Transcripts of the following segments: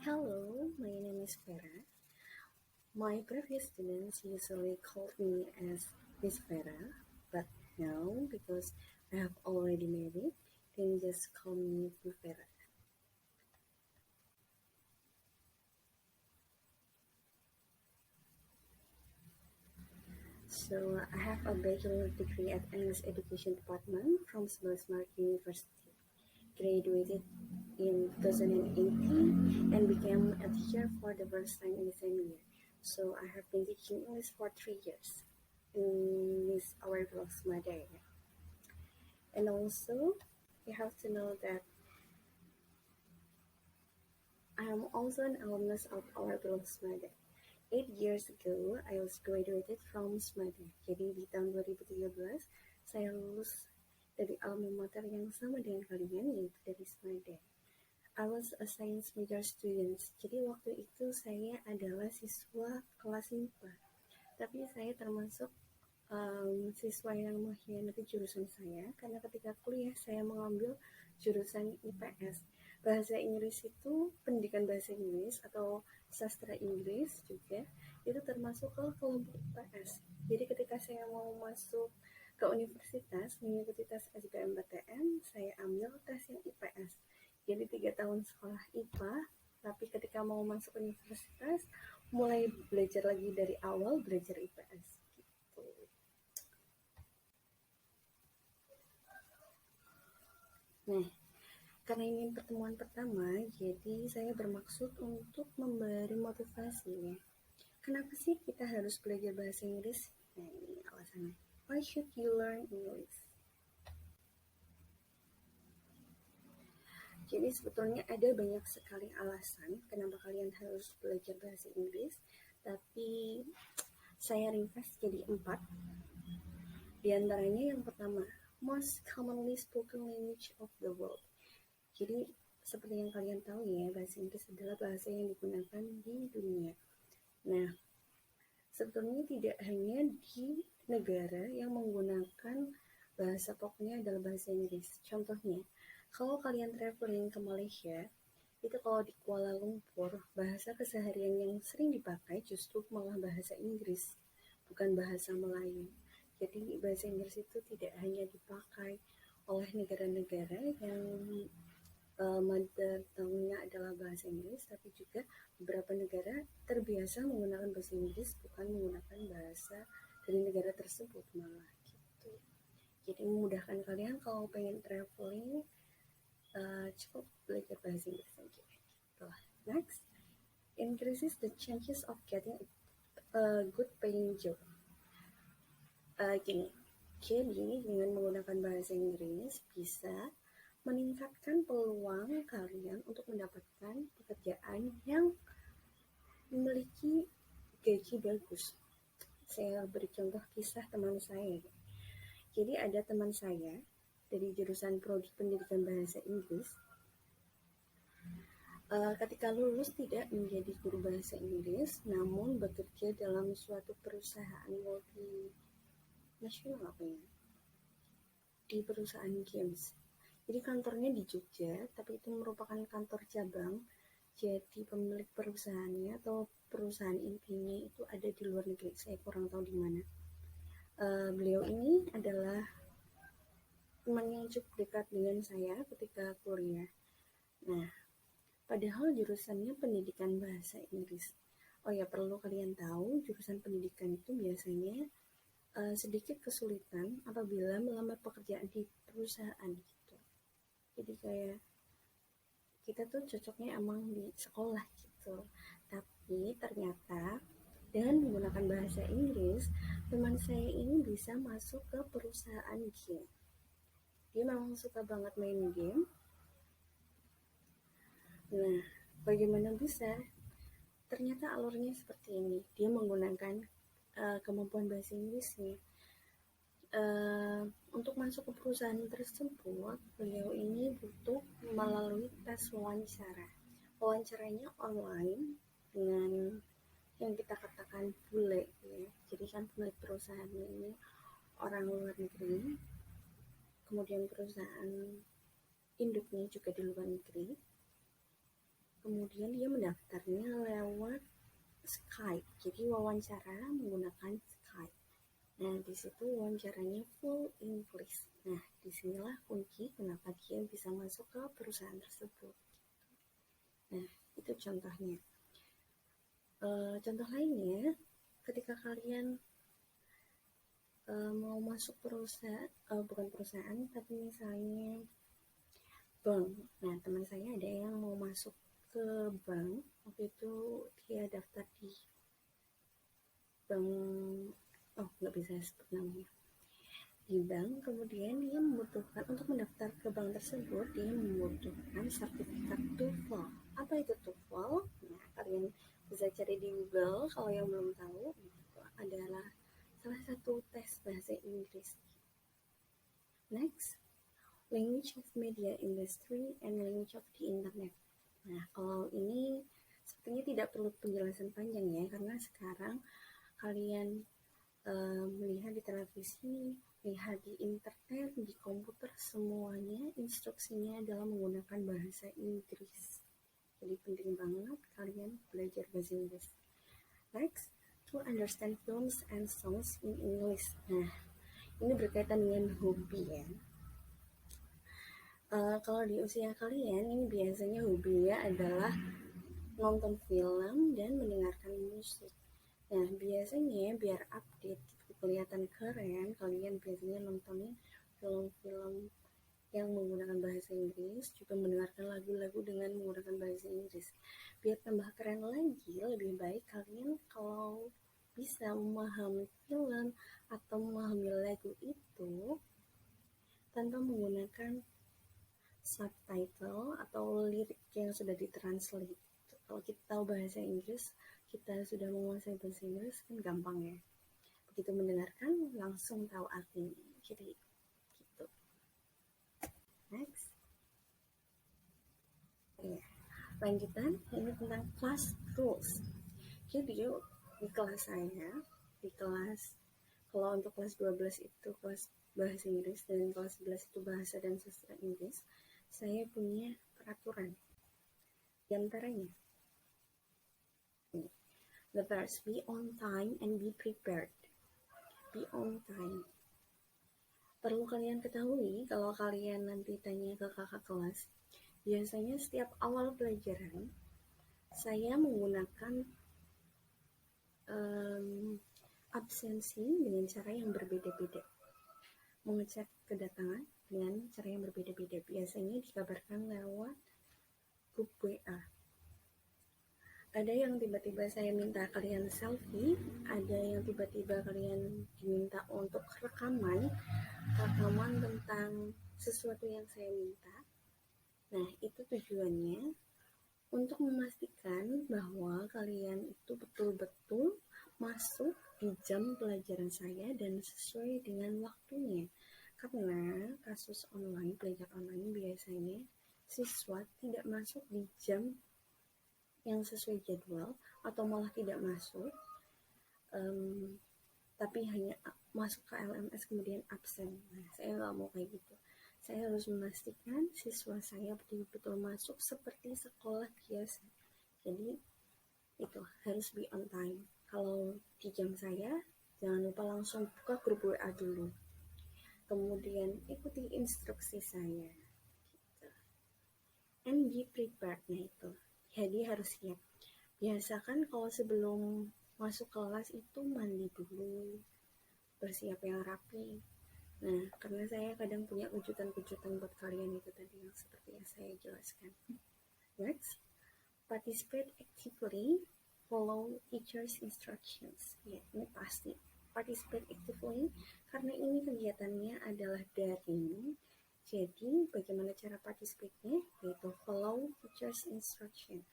Hello, my name is Vera. My previous students usually called me as Miss Vera, but now because I have already married, they just call me Bu Vera. So I have a bachelor degree at English Education Department from Smart University. Graduated in 2018 and became a teacher for the first time in the same year. So I have been teaching English for 3 years in Miss Our Blocks Mother. And also, you have to know that I am also an alumnus of our Blocks Mother. 8 years ago, I was graduated from SMADA. Jadi di tahun 2013, saya lulus dari alma mater yang sama dengan kalian, yaitu dari SMADA. I was a science major student. Jadi waktu itu saya adalah siswa kelas IPA. Tapi saya termasuk siswa yang mengkhianati jurusan saya karena ketika kuliah saya mengambil jurusan IPS. Bahasa Inggris itu pendidikan bahasa Inggris atau sastra Inggris juga itu termasuk ke kelompok IPS. Jadi ketika saya mau masuk ke universitas mengikuti tes SBMPTN, saya ambil tes yang IPS. Jadi 3 tahun sekolah IPA, tapi ketika mau masuk universitas mulai belajar lagi dari awal belajar IPS. Nah, karena ini pertemuan pertama, jadi saya bermaksud untuk memberi motivasi ya. Kenapa sih kita harus belajar bahasa Inggris? Nah, ini alasannya. Why should you learn English? Jadi sebetulnya ada banyak sekali alasan kenapa kalian harus belajar bahasa Inggris, tapi saya ringkas jadi 4. Di antaranya yang pertama, most commonly spoken language of the world. Jadi seperti yang kalian tahu ya, bahasa Inggris adalah bahasa yang digunakan di dunia. Nah, sebetulnya tidak hanya di negara yang menggunakan bahasa pokoknya adalah bahasa Inggris. Contohnya, kalau kalian traveling ke Malaysia, itu kalau di Kuala Lumpur, bahasa keseharian yang sering dipakai justru malah bahasa Inggris, bukan bahasa Melayu. Jadi bahasa Inggris itu tidak hanya dipakai oleh negara-negara yang mother tongue-nya adalah bahasa Inggris, tapi juga beberapa negara terbiasa menggunakan bahasa Inggris bukan menggunakan bahasa dari negara tersebut malah gitu. Jadi memudahkan kalian kalau pengen traveling, cukup belajar bahasa Inggris saja. Gitu. Next, increases the chances of getting a good paying job. Gini, jadi dengan menggunakan bahasa Inggris bisa meningkatkan peluang kalian untuk mendapatkan pekerjaan yang memiliki gaji bagus. Saya beri contoh kisah teman saya. Jadi ada teman saya dari jurusan Prodi Pendidikan Bahasa Inggris. Ketika lulus tidak menjadi guru bahasa Inggris, namun bekerja dalam suatu perusahaan multinasional di perusahaan games. Jadi kantornya di Jogja, tapi itu merupakan kantor cabang. Jadi pemilik perusahaannya atau perusahaan intinya itu ada di luar negeri. Saya kurang tahu di mana. Beliau ini adalah teman yang cukup dekat dengan saya ketika kuliah. Nah, padahal jurusannya pendidikan bahasa Inggris. Oh ya, perlu kalian tahu, jurusan pendidikan itu biasanya sedikit kesulitan apabila melamar pekerjaan di perusahaan gitu. Jadi kayak kita tuh cocoknya emang di sekolah gitu. Tapi ternyata dengan menggunakan bahasa Inggris, teman saya ini bisa masuk ke perusahaan game. Dia memang suka banget main game. Nah, bagaimana bisa? Ternyata alurnya seperti ini. Dia menggunakan kemampuan bahasa Inggrisnya. Untuk masuk ke perusahaan tersebut, beliau ini butuh melalui tes wawancara. Wawancaranya online dengan yang kita katakan bule ya. Jadi kan pemilik perusahaan ini orang luar negeri, kemudian perusahaan induknya juga di luar negeri. kemudian dia mendaftarnya lewat Skype, jadi wawancara menggunakan Skype. Nah, di situ wawancaranya full English. Nah, disinilah kunci kenapa dia bisa masuk ke perusahaan tersebut. Nah, itu contohnya. Contoh lainnya, ketika kalian mau masuk perusahaan, bukan perusahaan, tapi misalnya bank. Nah, teman saya ada yang mau masuk ke bank, waktu itu dia daftar di bank, oh nggak bisa sebut namanya, di bank, kemudian dia membutuhkan, untuk mendaftar ke bank tersebut, dia membutuhkan sertifikat TOEFL. Apa itu TOEFL? Nah, kalian bisa cari di Google kalau yang belum tahu. Itu adalah salah satu tes bahasa Inggris. Next, language of media industry and language of the internet. Nah, kalau ini sepertinya tidak perlu penjelasan panjang ya, karena sekarang kalian melihat di televisi, lihat di internet, di komputer, semuanya instruksinya adalah menggunakan bahasa Inggris. Jadi penting banget kalian belajar bahasa Inggris. Next, to understand films and songs in English. Nah, ini berkaitan dengan hobi ya. Kalau di usia kalian, ini biasanya hobinya adalah nonton film dan mendengarkan musik. Nah, biasanya biar update gitu, kelihatan keren, kalian biasanya nontonin film-film yang menggunakan bahasa Inggris, juga mendengarkan lagu-lagu dengan menggunakan bahasa Inggris. Biar tambah keren lagi, lebih baik kalian kalau bisa memahami film atau memahami lagu itu tanpa menggunakan subtitle atau lirik yang sudah ditranslate. Kalau kita tahu bahasa Inggris, kita sudah menguasai bahasa Inggris, kan gampang ya. Begitu mendengarkan, langsung tahu artinya. Jadi, gitu. Next. Ya, lanjutan, ini tentang class rules. Jadi, di kelas saya, di kelas, kalau untuk kelas 12 itu kelas bahasa Inggris, dan kelas 11 itu bahasa dan sastra Inggris, saya punya peraturan. Di antaranya, the first, be on time and be prepared. Be on time. Perlu kalian ketahui, kalau kalian nanti tanya ke kakak kelas, biasanya setiap awal pelajaran, saya menggunakan absensi dengan cara yang berbeda-beda. Mengecek kedatangan dengan cara yang berbeda-beda. Biasanya dikabarkan lewat grup WA. Ada yang tiba-tiba saya minta kalian selfie, ada yang tiba-tiba kalian diminta untuk rekaman tentang sesuatu yang saya minta. Nah, itu tujuannya untuk memastikan bahwa kalian itu betul-betul masuk di jam pelajaran saya dan sesuai dengan waktunya. Karena kasus online, belajar online biasanya siswa tidak masuk di jam yang sesuai jadwal atau malah tidak masuk, tapi hanya masuk ke LMS kemudian absen. Nah, saya nggak mau kayak gitu. Saya harus memastikan siswa saya betul-betul masuk seperti sekolah biasa. Jadi itu harus be on time. Kalau di jam saya, jangan lupa langsung buka grup WA dulu. Kemudian ikuti instruksi saya. Gitu. And be prepared, nah itu. Jadi harus siap. Biasakan kalau sebelum masuk kelas itu mandi dulu, bersiap yang rapi. Nah, karena saya kadang punya kejutan-kejutan buat kalian itu tadi yang seperti yang saya jelaskan. Next, participate actively, follow teacher's instructions. Ya, ini pasti. Participate actively, karena ini kegiatannya adalah daring. Jadi, bagaimana cara participate-nya? Yaitu follow teacher's instruction.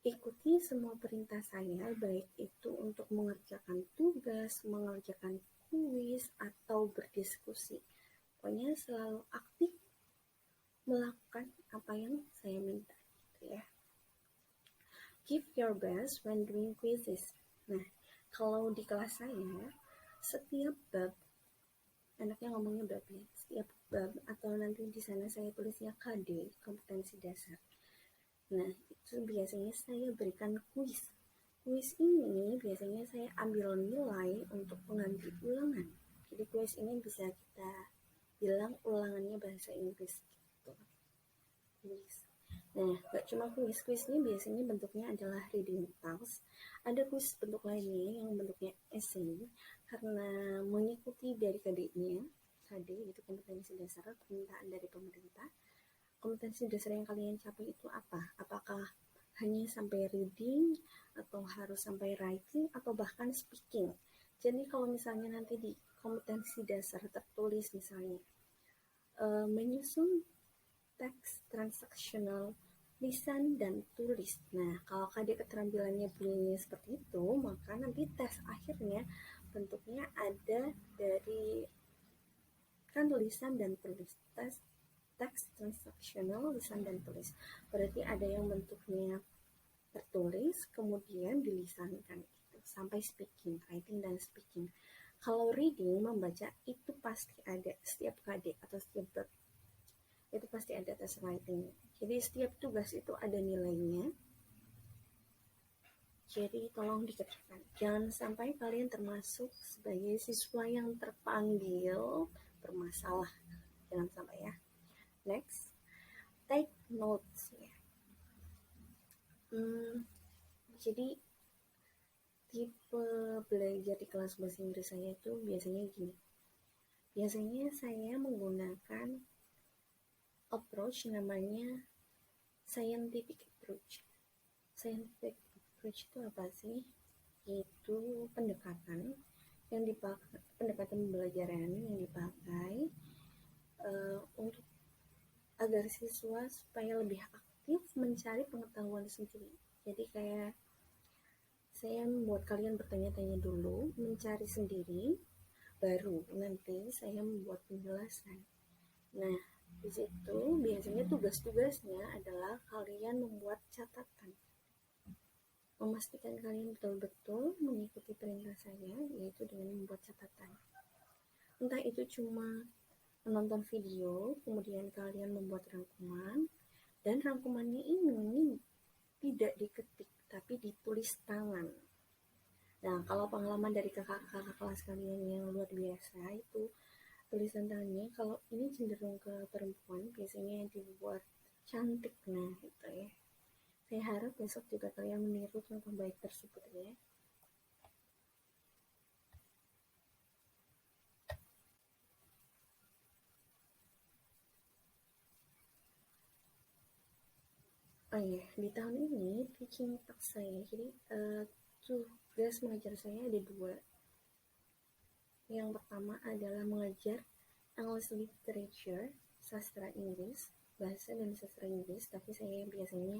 Ikuti semua perintah saya, baik itu untuk mengerjakan tugas, mengerjakan kuis, atau berdiskusi. Pokoknya selalu aktif melakukan apa yang saya minta, gitu ya. Give your best when doing quizzes. Nah, kalau di kelas saya, setiap bab, anaknya ngomongnya bab ya, setiap bab, atau nanti di sana saya tulisnya KD, kompetensi dasar. Nah, itu biasanya saya berikan kuis. Kuis ini biasanya saya ambil nilai untuk pengganti ulangan. Jadi kuis ini bisa kita bilang ulangannya bahasa Inggris gitu. Kuis. Nah, gak cuma kuis, kuisnya biasanya bentuknya adalah reading task. Ada kuis bentuk lainnya yang bentuknya essay, karena mengikuti dari KD-nya, KD itu kompetensi dasar permintaan dari pemerintah. Kompetensi dasar yang kalian capai itu apa? Apakah hanya sampai reading, atau harus sampai writing, atau bahkan speaking? Jadi kalau misalnya nanti di kompetensi dasar tertulis misalnya, menyusun teks transaksional lisan dan tulis. Nah, kalau KD keterampilannya bunyinya seperti itu, maka nanti tes akhirnya bentuknya ada dari kan lisan dan tulis. Tes teks transaksional lisan dan tulis. Berarti ada yang bentuknya tertulis, kemudian dilisankan gitu, sampai speaking, writing dan speaking. Kalau reading, membaca itu pasti ada setiap KD atau setiap bab itu pasti ada tes writing. Jadi setiap tugas itu ada nilainya. Jadi tolong dikerjakan. Jangan sampai kalian termasuk sebagai siswa yang terpanggil bermasalah. Jangan sampai ya. Next, take notes ya. Jadi tipe belajar di kelas bahasa Inggris saya itu biasanya gini. Biasanya saya menggunakan approach namanya scientific approach. Scientific approach itu apa sih? Itu pendekatan yang dipakai, pendekatan pembelajaran yang dipakai untuk agar siswa supaya lebih aktif mencari pengetahuan sendiri. Jadi kayak saya membuat kalian bertanya-tanya dulu, mencari sendiri, baru nanti saya membuat penjelasan. Nah, di situ biasanya tugas-tugasnya adalah kalian membuat catatan. Memastikan kalian betul-betul mengikuti perintah saya, yaitu dengan membuat catatan. Entah itu cuma menonton video, kemudian kalian membuat rangkuman, dan rangkumannya ini tidak diketik, tapi ditulis tangan. Nah, kalau pengalaman dari kakak-kakak kelas kalian yang luar biasa itu, tulisan tangannya kalau ini cenderung ke perempuan, biasanya yang dibuat cantik. Nah, itu ya. Saya harap besok juga kalian meniru contoh baik tersebut ya. Oh iya, di tahun ini teaching task saya, jadi tugas mengajar saya ada dua. Yang pertama adalah mengajar English Literature, sastra Inggris, bahasa dan sastra Inggris, tapi saya biasanya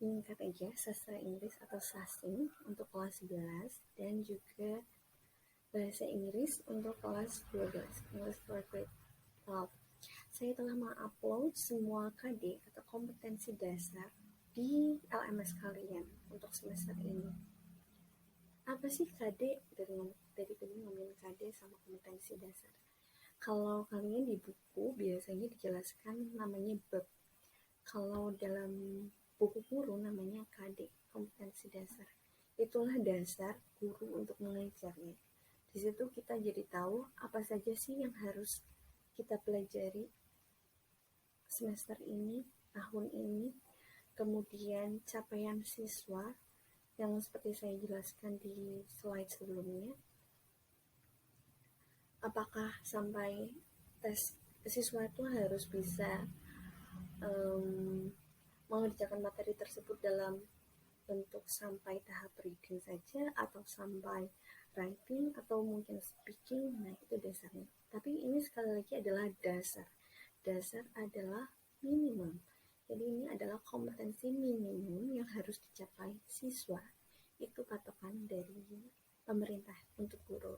singkat aja sastra Inggris atau sasing untuk kelas 11, dan juga bahasa Inggris untuk kelas 12, English for grade 12. Saya telah mengupload semua KD atau kompetensi dasar di LMS kalian untuk semester ini. Apa sih KD? Dari tadi ngomongin KD sama kompetensi dasar. Kalau kalian di buku biasanya dijelaskan namanya bab. Kalau dalam buku guru namanya KD, kompetensi dasar. Itulah dasar guru untuk mengajarnya. Di situ kita jadi tahu apa saja sih yang harus kita pelajari semester ini, tahun ini, kemudian capaian siswa yang seperti saya jelaskan di slide sebelumnya. Apakah sampai tes siswa itu harus bisa mengerjakan materi tersebut dalam bentuk sampai tahap reading saja, atau sampai writing, atau mungkin speaking. Nah, itu dasarnya. Tapi ini sekali lagi adalah dasar. Dasar adalah minimum. Jadi ini adalah kompetensi minimum yang harus dicapai siswa. Itu patokan dari pemerintah untuk guru.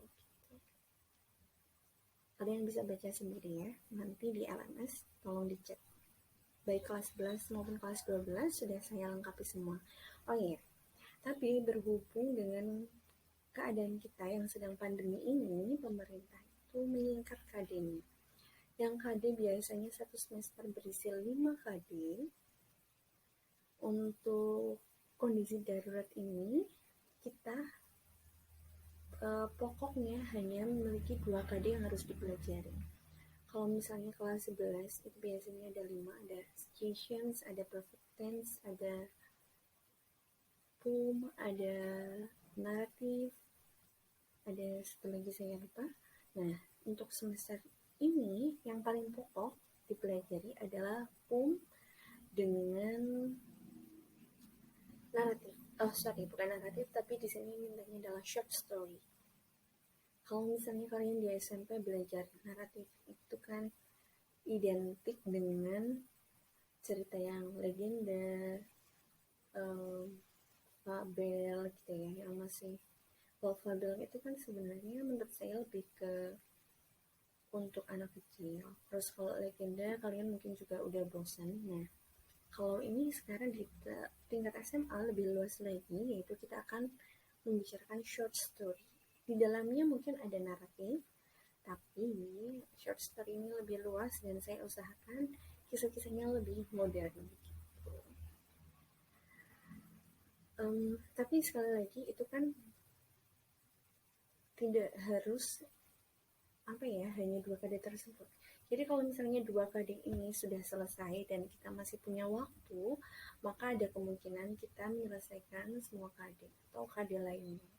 Kalian bisa baca sendiri ya. Nanti di LMS tolong dicek. Baik kelas 11 maupun kelas 12 sudah saya lengkapi semua. Oh iya, tapi berhubung dengan keadaan kita yang sedang pandemi ini, pemerintah itu meningkat KD-nya. Yang KD biasanya satu semester berisi 5 KD, Untuk kondisi darurat ini, kita pokoknya hanya memiliki 2 KD yang harus dipelajari. Kalau misalnya kelas 11 itu biasanya ada 5, ada situations, ada perfect tense, ada poem, ada narrative, ada satu lagi saya lupa. Nah, untuk semester ini yang paling pokok dipelajari adalah poem dengan naratif. Oh sorry, bukan naratif, tapi di sini mintanya adalah short story. Kalau misalnya kalian di SMP belajar naratif, itu kan identik dengan cerita yang legenda, fabel gitu ya, yang masih, kalau fabel itu kan sebenarnya menurut saya lebih ke untuk anak kecil. Terus kalau legenda kalian mungkin juga udah bosan. Nah, kalau ini sekarang di tingkat SMA lebih luas lagi, yaitu kita akan membicarakan short story. Di dalamnya mungkin ada naratif, tapi short story ini lebih luas dan saya usahakan kisah-kisahnya lebih modern. Tapi sekali lagi itu kan tidak harus hanya 2 KD tersebut. Jadi kalau misalnya 2 KD ini sudah selesai dan kita masih punya waktu, maka ada kemungkinan kita menyelesaikan semua KD atau KD lainnya.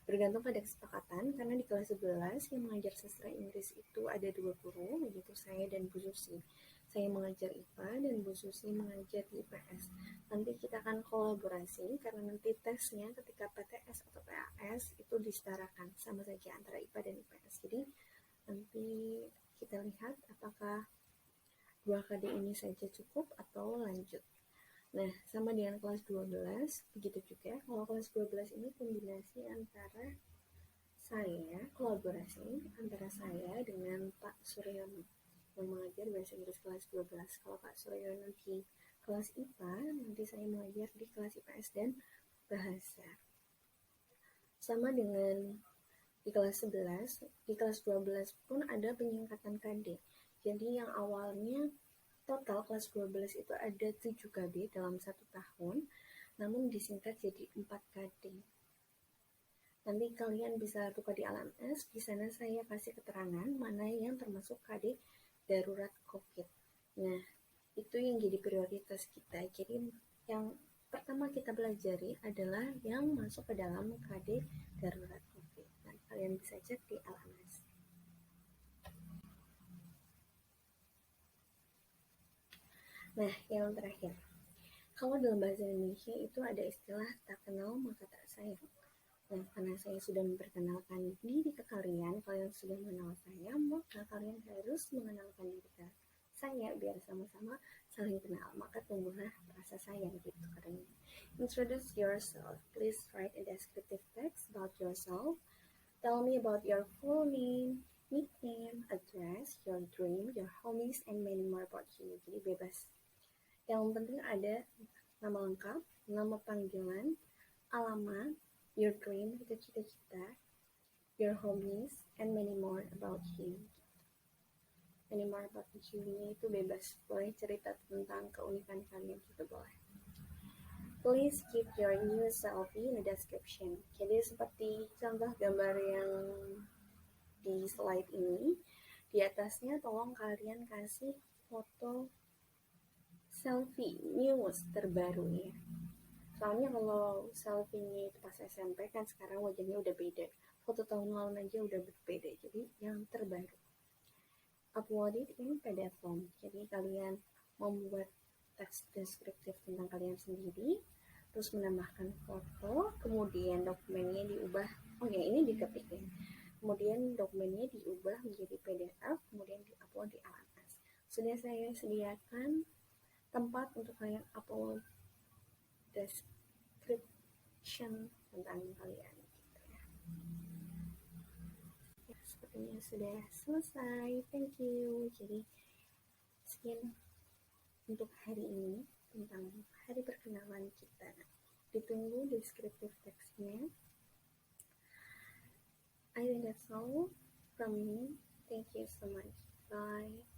Bergantung pada kesepakatan, karena di kelas 11 yang mengajar sastra Inggris itu ada 2 guru, yaitu saya dan Bu Susi. Saya mengajar IPA dan Bu Susi mengajar di IPS. Nanti kita akan kolaborasi karena nanti tesnya ketika PTS atau PAS itu disetarakan sama saja antara IPA dan IPS. Jadi nanti kita lihat apakah 2 KD ini saja cukup atau lanjut. Nah, sama dengan kelas 12, begitu juga. Kalau kelas 12 ini kombinasi antara kolaborasi antara saya dengan Pak Suryono yang mengajar bahasa Inggris kelas 12. Kalau Pak Suryono di kelas IPA, nanti saya mengajar di kelas IPS dan bahasa. Sama dengan di kelas 11, di kelas 12 pun ada penyingkatan KD. Jadi yang awalnya total kelas 12 itu ada 7 KD dalam 1 tahun, namun disingkat jadi 4 KD. Nanti kalian bisa buka di LMS, di sana saya kasih keterangan mana yang termasuk KD darurat COVID. Nah, itu yang jadi prioritas kita. Jadi yang pertama kita pelajari adalah yang masuk ke dalam KD darurat COVID. Nah, kalian bisa cek di LMS. Nah, yang terakhir, kalau dalam bahasa Indonesia itu ada istilah tak kenal maka tak sayang. Nah, karena saya sudah memperkenalkan diri ke kalian, kalian sudah mengenal saya, maka kalian harus mengenalkan diri ke saya biar sama-sama saling kenal. Maka tumbuhlah rasa sayang gitu katanya. Introduce yourself. Please write a descriptive text about yourself. Tell me about your full name, nickname, address, your dream, your hobbies, and many more about you. Jadi bebas. Yang penting ada nama lengkap, nama panggilan, alamat, your dream, itu cita-cita, your hobbies, and many more about you. Many more about you-nya itu bebas, boleh cerita tentang keunikan kalian juga boleh. Please keep your new selfie in the description. Jadi seperti contoh gambar yang di slide ini, di atasnya tolong kalian kasih foto selfie news terbaru ya. Soalnya kalau selfie-nya itu pas SMP kan sekarang wajahnya udah beda. Foto tahun lalu aja udah berbeda. Jadi yang terbaru. Upload it in PDF form. Jadi kalian membuat teks deskriptif tentang kalian sendiri, terus menambahkan foto, kemudian dokumennya diubah. Oh ya, ini diketik ya. Kemudian dokumennya diubah menjadi PDF, kemudian diupload di LMS. Sudah saya sediakan tempat untuk kalian upload description tentang kalian gitu ya. Ya, sepertinya sudah selesai. Thank you. Jadi sekian untuk hari ini tentang hari perkenalan kita. Ditunggu deskriptif teksnya. I think that's all from me. Thank you so much. Bye.